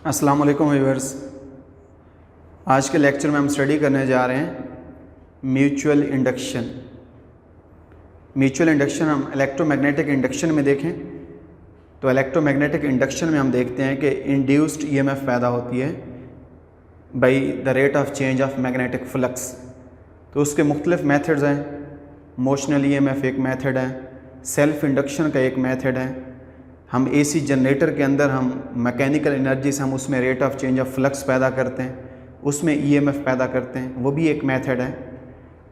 अस्सलाम वालेकुम व्यूअर्स। आज के लेक्चर में हम स्टडी करने जा रहे हैं म्यूचुअल इंडक्शन। म्यूचुअल इंडक्शन हम इलेक्ट्रोमैग्नेटिक इंडक्शन में देखें तो इलेक्ट्रोमैग्नेटिक इंडक्शन में हम देखते हैं कि इंड्यूस्ड ईएमएफ पैदा होती है by the rate of change of magnetic flux. तो उसके मुख्तलिफ मेथड्स हैं। मोशनल ईएमएफ एक मेथड है, सेल्फ इंडक्शन का एक मेथड है। हम एसी जनरेटर के अंदर हम मैकेनिकल एनर्जी से हम उसमें rate of change of flux पैदा करते हैं, उसमें ईएमएफ पैदा करते हैं, वो भी एक मेथड है।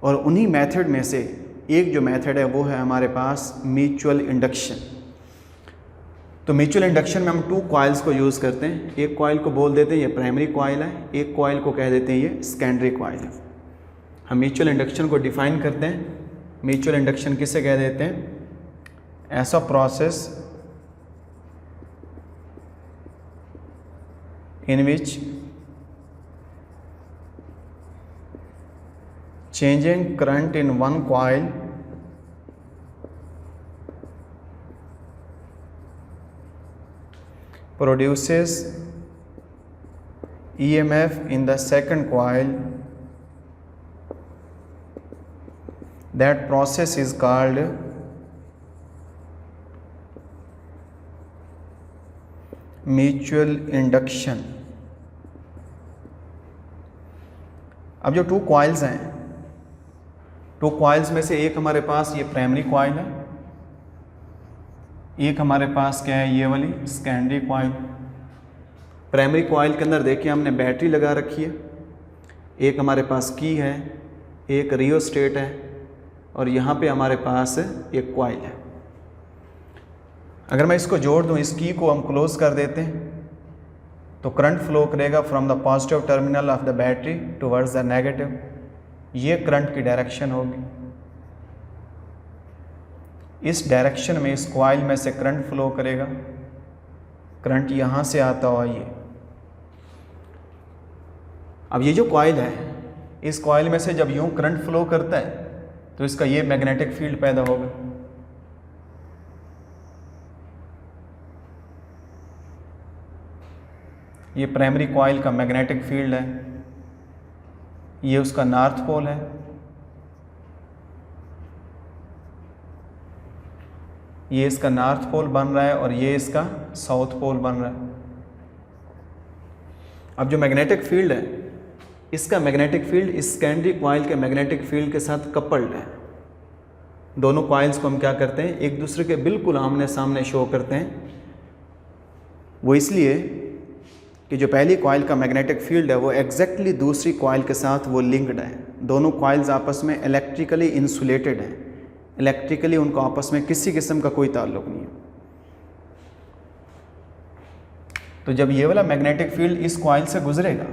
और उन्हीं मेथड में से एक जो मेथड है वो है हमारे पास म्यूचुअल इंडक्शन। तो म्यूचुअल इंडक्शन में हम टू कॉइल्स को यूज़ करते हैं। एक कॉइल को बोल देते हैं ये प्राइमरी कॉइल है, एक कॉइल को कह देते हैं ये सेकेंडरी कॉइल है। हम म्यूचुअल इंडक्शन को डिफ़ाइन करते हैं। म्यूचुअल इंडक्शन किसे कह देते हैं? ऐसा process in which changing current in one coil produces EMF in the second coil. That process is called mutual induction. अब जो टू कॉइल्स हैं, टू कॉइल्स में से एक हमारे पास ये प्राइमरी कॉइल है, एक हमारे पास क्या है ये वाली सेकेंडरी कॉइल। प्राइमरी कॉइल के अंदर देखिए हमने बैटरी लगा रखी है, एक हमारे पास की है, एक रियोस्टेट है और यहाँ पे हमारे पास एक कॉइल है। अगर मैं इसको जोड़ दूँ, इस की को हम क्लोज कर देते हैं तो करंट फ्लो करेगा from the positive terminal of the battery towards the negative. ये करंट की डायरेक्शन होगी। इस डायरेक्शन में इस कॉइल में से करंट फ्लो करेगा। करंट यहाँ से आता हुआ ये। अब ये जो कॉइल है, इस कॉइल में से जब यूँ करंट फ्लो करता है तो इसका ये मैग्नेटिक फील्ड पैदा होगा। ये प्राइमरी कॉइल का मैग्नेटिक फील्ड है, ये उसका नॉर्थ पोल है, ये इसका नॉर्थ पोल बन रहा है और ये इसका साउथ पोल बन रहा है। अब जो मैग्नेटिक फील्ड है, इसका मैग्नेटिक फील्ड इस सेकेंडरी कॉइल के मैग्नेटिक फील्ड के साथ कपल्ड है। दोनों कॉइल्स को हम क्या करते हैं, एक दूसरे के बिल्कुल आमने सामने शो करते हैं। वो इसलिए कि जो पहली कॉइल का मैग्नेटिक फील्ड है वो एग्जैक्टली दूसरी कॉइल के साथ वो लिंक्ड है। दोनों कॉइल्स आपस में इलेक्ट्रिकली इंसुलेटेड हैं। इलेक्ट्रिकली उनको आपस में किसी किस्म का कोई ताल्लुक नहीं है। तो जब ये वाला मैग्नेटिक फील्ड इस कॉइल से गुजरेगा,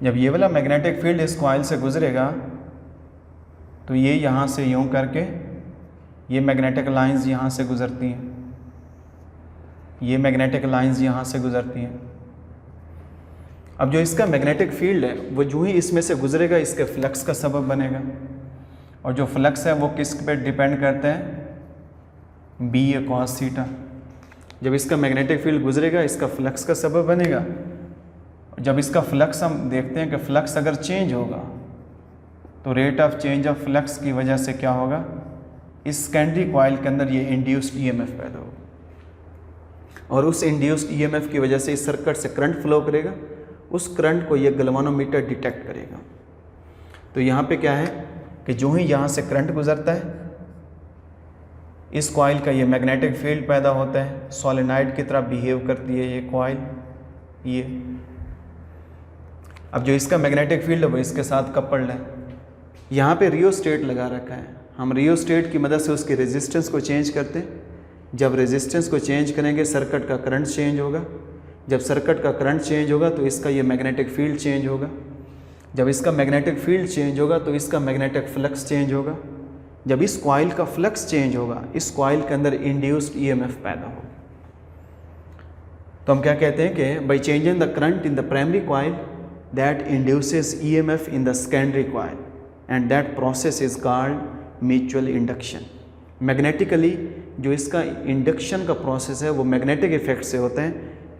जब ये वाला मैग्नेटिक फील्ड इस कॉइल से गुजरेगा तो ये यहाँ से यूँ करके ये मैग्नेटिक लाइंस यहाँ से गुजरती हैं, ये मैग्नेटिक लाइंस यहाँ से गुजरती हैं। अब जो इसका मैग्नेटिक फील्ड है वो जो ही इसमें से गुजरेगा इसके फ्लक्स का सबब बनेगा। और जो फ्लक्स है वो किस पे डिपेंड करता है? बी ए कॉस थीटा। जब इसका मैग्नेटिक फील्ड गुजरेगा इसका फ्लक्स का सबब बनेगा। जब इसका फ्लक्स हम देखते हैं कि फ्लक्स अगर चेंज होगा तो rate of change of flux की वजह से क्या होगा, इस सेकेंडरी कॉइल के अंदर ये इंड्यूस्ड ईएमएफ पैदा होगा और उस इंड्यूस्ड ईएमएफ की वजह से इस सर्किट से करंट फ्लो करेगा। उस करंट को ये गैल्वेनोमीटर डिटेक्ट करेगा। तो यहाँ पे क्या है कि जो ही यहाँ से करंट गुजरता है इस कॉइल का ये मैग्नेटिक फील्ड पैदा होता है, सोलेनॉइड की तरह बिहेव करती है ये कॉइल। ये अब जो इसका मैग्नेटिक फील्ड है वो इसके साथ कपल्ड है। यहाँ पे रियोस्टेट लगा रखा है। हम रियोस्टेट की मदद से उसके रेजिस्टेंस को चेंज करते हैं। जब रेजिस्टेंस को चेंज करेंगे सर्किट का करंट चेंज होगा। जब सर्किट का करंट चेंज होगा तो इसका ये मैग्नेटिक फील्ड चेंज होगा। जब इसका मैग्नेटिक फील्ड चेंज होगा तो इसका मैग्नेटिक फ्लक्स चेंज होगा। जब इस कॉइल का फ्लक्स चेंज होगा इस कॉइल के अंदर इंड्यूस्ड ईएमएफ पैदा होगा। तो हम क्या कहते हैं कि by changing the current in the primary coil that induces EMF in the secondary coil and that process is called mutual induction. Magnetically जो इसका इंडक्शन का प्रोसेस है वो मैग्नेटिक इफेक्ट से होता है,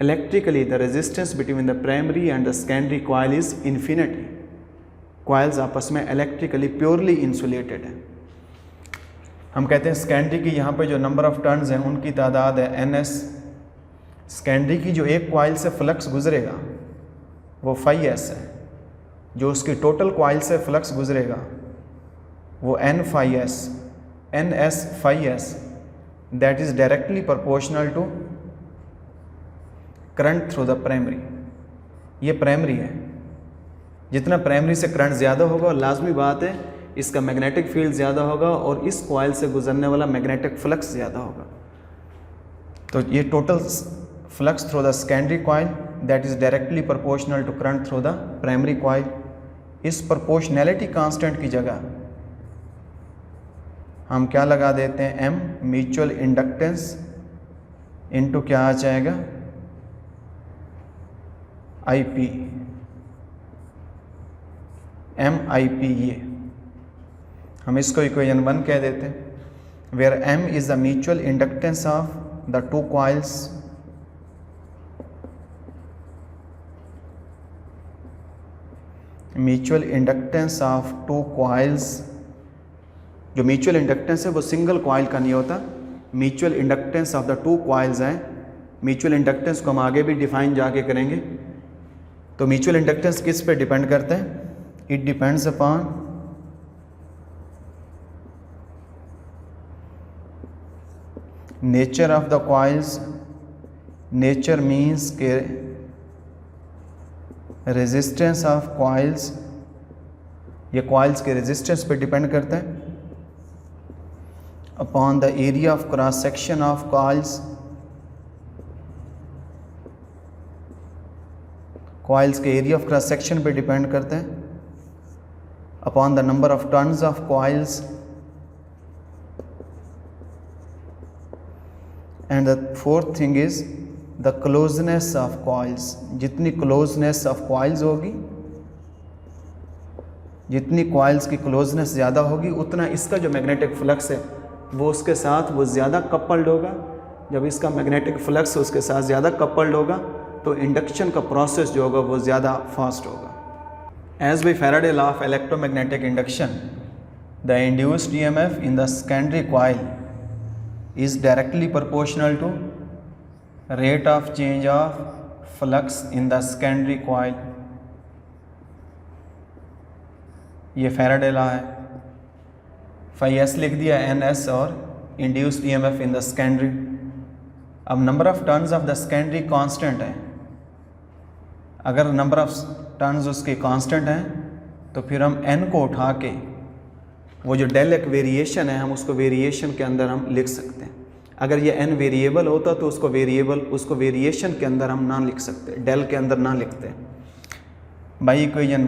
electrically the resistance between the primary and the secondary coil is infinity. Coils आपस में इलेक्ट्रिकली प्योरली इंसुलेटेड है। हम कहते हैं सेकेंडरी की यहाँ पे जो नंबर ऑफ टर्न्स हैं उनकी तादाद है NS। सेकेंडरी की जो एक कॉइल से फ्लक्स गुजरेगा वो φS है, जो उसकी टोटल कॉइल से फ्लक्स गुजरेगा वो N∅S, NS∅S, that is directly proportional to current through the primary. ये प्राइमरी है, जितना प्राइमरी से करंट ज़्यादा होगा और लाजमी बात है इसका मैग्नेटिक फील्ड ज़्यादा होगा और इस कॉइल से गुजरने वाला मैग्नेटिक फ्लक्स ज़्यादा होगा। तो ये total flux through the secondary coil that is directly proportional to current through the primary coil. इस प्रोपोर्शनैलिटी कांस्टेंट की जगह हम क्या लगा देते हैं, M म्यूचुअल इंडक्टेंस इनटू क्या आ जाएगा, IP, MIP। ये हम इसको इक्वेशन 1 कह देते हैं, where M is the mutual inductance of the two coils mutual inductance of two coils. जो म्यूचुअल इंडक्टेंस है वो सिंगल कॉइल का नहीं होता, mutual inductance of the two coils हैं। म्यूचुअल इंडक्टेंस को हम आगे भी डिफाइन जाके करेंगे। तो म्यूचुअल इंडक्टेंस किस पे डिपेंड करता है, it depends upon nature of the coils. Nature means के रेजिस्टेंस ऑफ कॉइल्स, ये कॉइल्स के रेजिस्टेंस पे डिपेंड करता है। Upon the area of cross section of coils, coils के एरिया ऑफ क्रॉस सेक्शन पे डिपेंड करता है। Upon the number of turns of coils and the fourth thing is the closeness of coils. जितनी closeness of coils होगी, जितनी coils की closeness ज़्यादा होगी उतना इसका जो मैग्नेटिक फ्लक्स है वो उसके साथ वो ज़्यादा कपल्ड होगा। जब इसका मैग्नेटिक फ्लक्स उसके साथ ज़्यादा कपल्ड होगा तो इंडक्शन का प्रोसेस जो होगा वो ज़्यादा फास्ट होगा। As by Faraday law of electromagnetic induction, the induced EMF in the secondary coil is directly proportional to rate of change of flux in the secondary coil। ये Faraday law है। φS लिख दिया NS और induced EMF in the secondary। अब number of turns of the secondary constant है। अगर number of turns उसके constant हैं तो फिर हम n को उठा के वो जो डेल एक वेरिएशन है हम उसको वेरिएशन के अंदर हम लिख सकते हैं। अगर ये n वेरिएबल होता तो उसको वेरिएशन के अंदर हम ना लिख सकते, डेल के अंदर ना लिखते। बाई इक्वेशन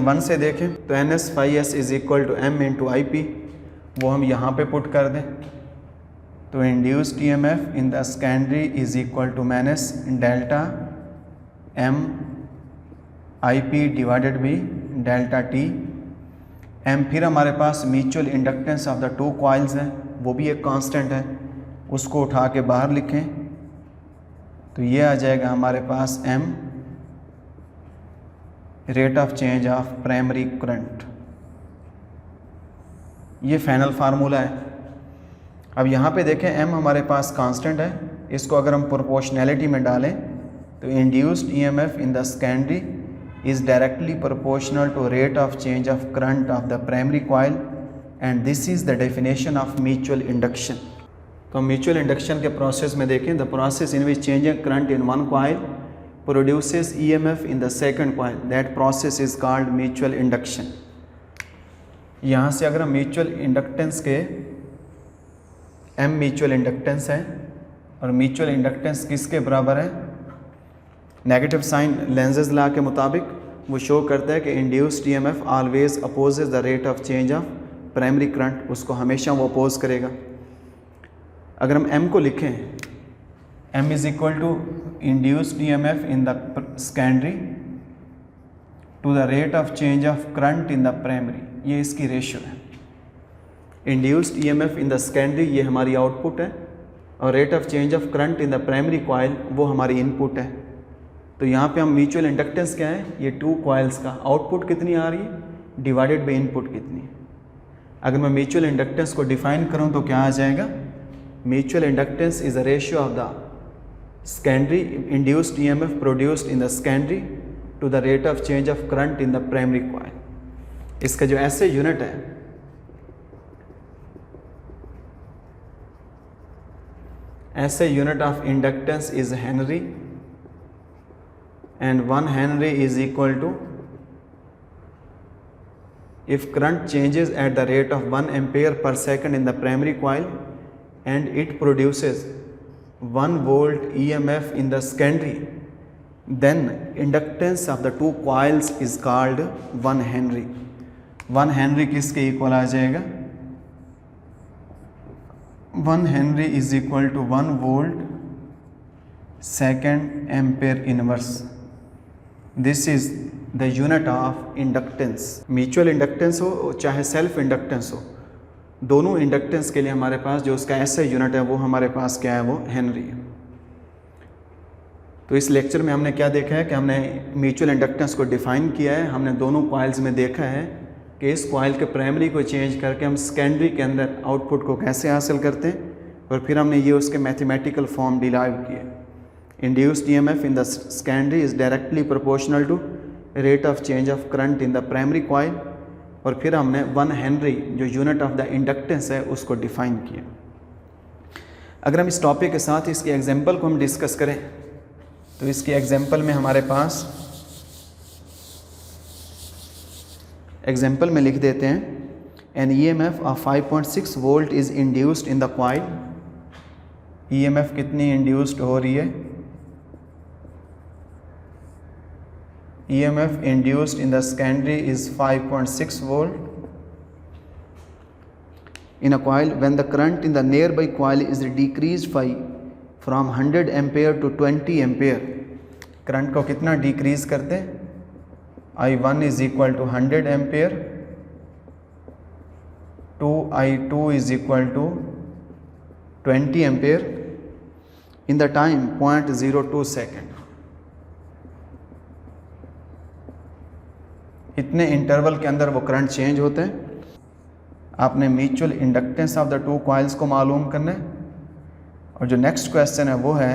1 से देखें तो NS∅S is equal to M into IP, वो हम यहाँ पे पुट कर दें तो induced EMF in the secondary is equal to minus delta M IP divided by delta T। M फिर हमारे पास mutual inductance of the two coils हैं, वो भी एक कांस्टेंट है, उसको उठा के बाहर लिखें तो ये आ जाएगा हमारे पास M rate of change of primary current. ये फाइनल फार्मूला है। अब यहाँ पे देखें M हमारे पास कांस्टेंट है, इसको अगर हम प्रोपोर्शनैलिटी में डालें तो induced EMF in the secondary is directly proportional to rate of change of current of the primary coil and this is the definition of mutual induction। तो म्यूचुअल इंडक्शन के प्रोसेस में देखें, the process in which changing current in one coil produces EMF in the second coil, that process is called mutual induction। यहाँ से अगर हम mutual inductance के M mutual inductance है और म्यूचुअल इंडक्टेंस किसके बराबर है, नेगेटिव साइन लेंजेज लॉ के मुताबिक वो शो करता है कि induced EMF always opposes the rate of change of primary current, उसको हमेशा वो अपोज करेगा। अगर हम M को लिखें, M is equal to induced EMF in the secondary to the rate of change of current in the primary, ये इसकी रेशियो है। Induced EMF in the secondary ये हमारी आउटपुट है और rate of change of current in the primary coil वो हमारी input है। तो यहाँ पे हम म्यूचुअल इंडक्टेंस क्या है, ये 2 कॉइल्स का आउटपुट कितनी आ रही है डिवाइडेड बाई इनपुट कितनी है। अगर मैं म्यूचुअल इंडक्टेंस को डिफाइन करूँ तो क्या आ जाएगा, mutual inductance is a ratio of the secondary induced EMF produced in the secondary to the rate of change of current in the primary coil. इसका जो ऐसे यूनिट है, SI unit of inductance is henry and 1 Henry is equal to, if current changes at the rate of 1 ampere per second in the primary coil and it produces 1 volt EMF in the secondary, then inductance of the 2 coils is called 1 Henry। 1 Henry किसके equal आ जाएगा, 1 Henry is equal to 1 volt second ampere inverse। This is the unit of inductance. Mutual inductance हो चाहे self inductance हो, दोनों inductance के लिए हमारे पास जो उसका ऐसा यूनिट है वो हमारे पास क्या है, वो हेनरी है। तो इस लेक्चर में हमने क्या देखा है कि हमने म्यूचुअल इंडक्टेंस को डिफाइन किया है। हमने दोनों कॉइल्स में देखा है कि इस कॉइल के प्राइमरी को चेंज करके हम सेकेंडरी के अंदर आउटपुट को कैसे हासिल करते हैं, और फिर हमने ये उसके मैथमेटिकल फॉर्म डिराइव किए। Induced EMF in the secondary is directly proportional to rate of change of current in the primary coil, और फिर हमने 1 हेनरी जो यूनिट ऑफ द इंडक्टेंस है उसको डिफाइन किया। अगर हम इस टॉपिक के साथ इसके एग्जांपल को हम डिस्कस करें तो इसके एग्जांपल में हमारे पास एग्जांपल में लिख देते हैं, an EMF of 5.6 volt is induced in the coil. EMF कितनी इंड्यूस्ड हो रही है, EMF induced in the secondary is 5.6 volt in a coil when the current in the nearby coil is decreased from 100 ampere to 20 ampere। Current को कितना decrease करते हैं, I1 is equal to 100 ampere to I2 is equal to 20 ampere in the time 0.02 second. इतने interval के अंदर वो current change होते हैं। आपने mutual inductance of the 2 coils को मालूम करना है। और जो नेक्स्ट क्वेश्चन है वो है,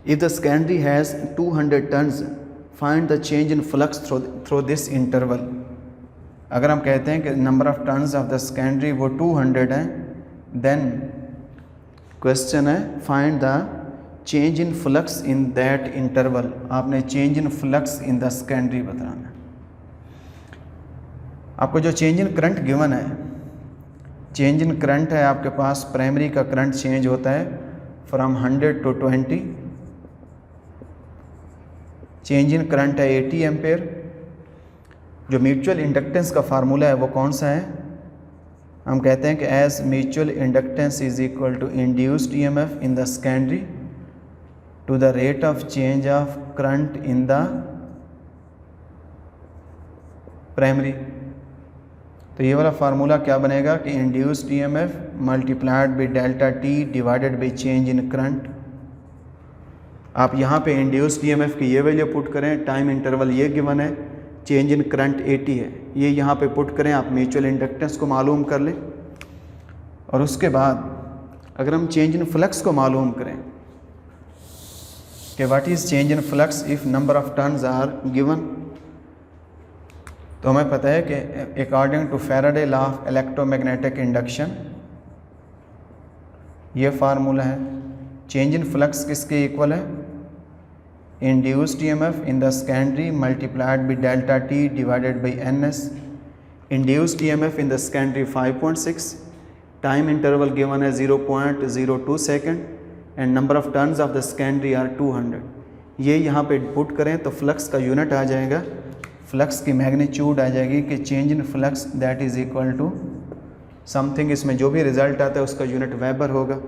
if the secondary has 200 turns find the change in flux through this interval. अगर हम कहते हैं कि number of turns of the secondary वो 200 हैं, देन क्वेश्चन है find the change in flux in that interval. आपने change in flux in the secondary बताना है। आपको जो चेंज इन करंट गिवन है, चेंज इन करंट है आपके पास, प्राइमरी का करंट चेंज होता है from 100 to 20। Change in current है 80 एम्पेयर। जो म्यूचुअल इंडक्टेंस का फार्मूला है वो कौन सा है, हम कहते हैं कि as mutual inductance is equal to induced EMF in the secondary to the rate of change of current in the primary। तो ये वाला फार्मूला क्या बनेगा कि induced EMF multiplied by delta T divided by change in current. आप यहाँ पे induced EMF की ये वैल्यू पुट करें, टाइम इंटरवल ये गिवन है, चेंज इन करंट 80 है, ये यहाँ पे पुट करें, आप म्यूचुअल इंडक्टेंस को मालूम कर लें। और उसके बाद अगर हम चेंज इन फ्लक्स को मालूम करें कि what is change in flux if number of turns are given, तो हमें पता है कि according to Faraday law of electromagnetic induction ये फार्मूला है। चेंज इन फ्लक्स किसके इक्वल है, induced EMF in the secondary multiplied by delta T divided by NS। Induced EMF in the secondary 5.6, time interval given है 0.02 second, and number of turns of the secondary are 200। ये यहाँ पे put करें तो flux का unit आ जाएगा, flux की magnitude आ जाएगी कि change in flux that is equal to something. इसमें जो भी रिज़ल्ट आता है उसका यूनिट वेबर होगा।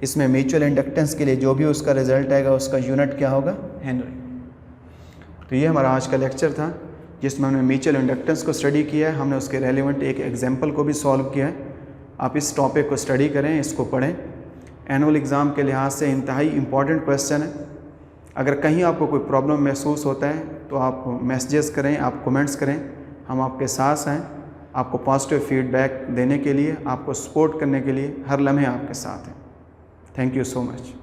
इसमें म्यूचुअल इंडक्टेंस के लिए जो भी उसका रिज़ल्ट आएगा उसका यूनिट क्या होगा, हेनरी। तो ये हमारा आज का लेक्चर था जिसमें हमने म्यूचुअल इंडक्टेंस को स्टडी किया है। हमने उसके रेलिवेंट एक एग्जाम्पल को भी सॉल्व किया है। आप इस टॉपिक को स्टडी करें, इसको पढ़ें। एनुअल एग्ज़ाम के लिहाज से इंतहाई इम्पॉर्टेंट क्वेश्चन है। अगर कहीं आपको कोई प्रॉब्लम महसूस होता है तो आप मैसेजेस करें, आप कमेंट्स करें, हम आपके साथ हैं। आपको पॉजिटिव फीडबैक देने के लिए, आपको सपोर्ट करने के लिए हर लम्हे आपके साथ हैं। Thank you so much.